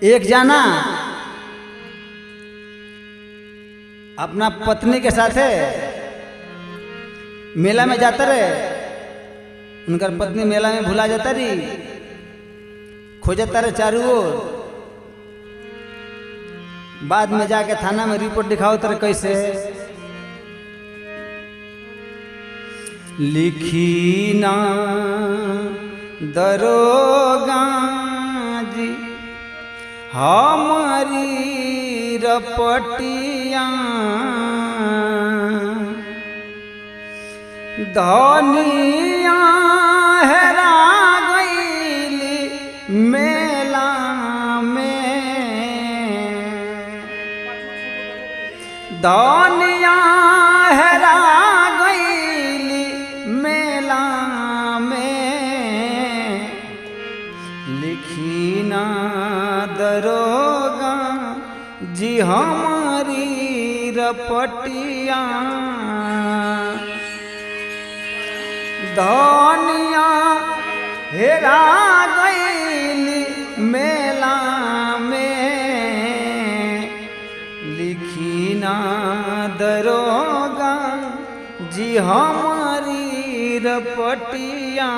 एक जाना अपना पत्नी के साथ मेला में जाता रहे, उनका पत्नी मेला में भुला जाता रही, खोजता रहे चारों ओर। बाद में जाके थाना में रिपोर्ट दिखाओ तर कैसे लिखी ना दरोगा जी हमारी रपटिया धनिया हेरा गईली मेला में, धनिया हेरा गईली मेला में, लिखी ना दरोगा जी हमारी रपटिया धनिया हेरा गईली मेला में, लिखी ना दरोगा जी हमारी रपटिया।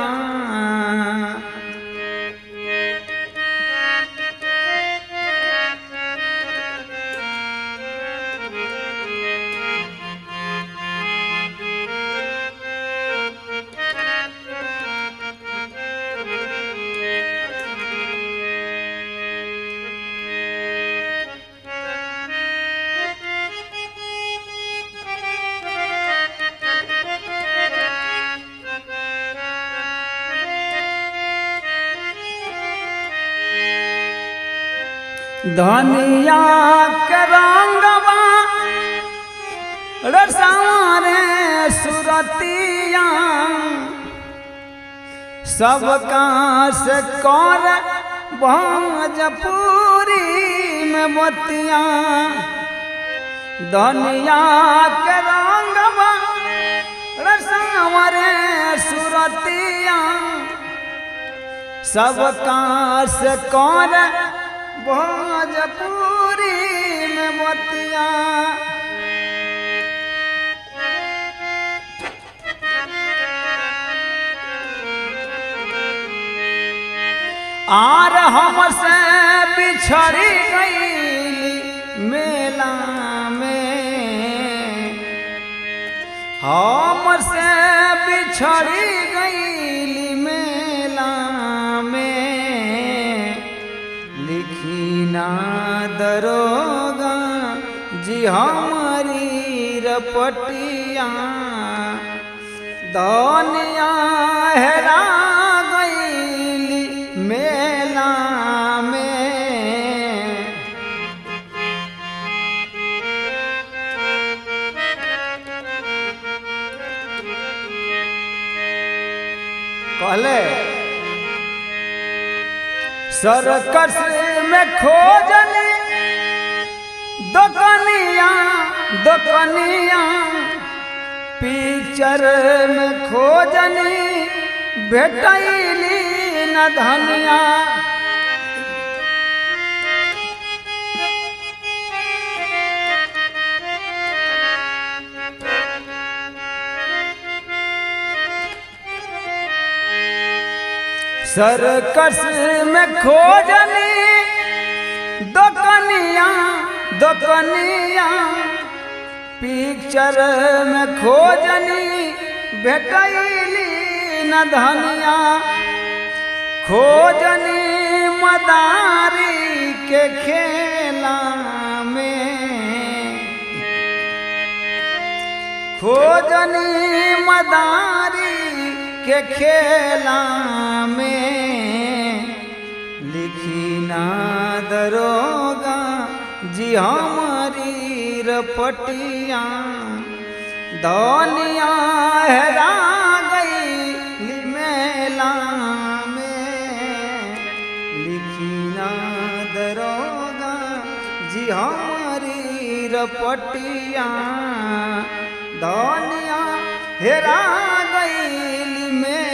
धनिया के रंगवा रसारे सुरतिया सबका से कर भोजपुरी में बतिया, धनिया के रंगवा रसारे सुरतिया सबका से कर भोजपुरी में बतिया। आर हमसे बिछड़ी गई मेला में, हमसे बिछड़ी गई मेला में, लिखी ना दरोगा जी हमारी रपटिया धनिया हेरा गईली मेला में। कहले सर्कस में खोजली दुकनिया दुकनिया, पिक्चर में खोजली भेटैली न धनिया, सर्कस में खोजली दुकनिया दुकनिया, पिक्चर में खोजली भेटैली न धनिया, खोजली मदारी के खेला में, खोजली मदारी के खेला में, लिखी ना दरोगा जी हमारी रपटिया धनिया हेरा गई मेला में, लिखी ना दरोगा जी हमारी रपटिया धनिया हेरा गई में।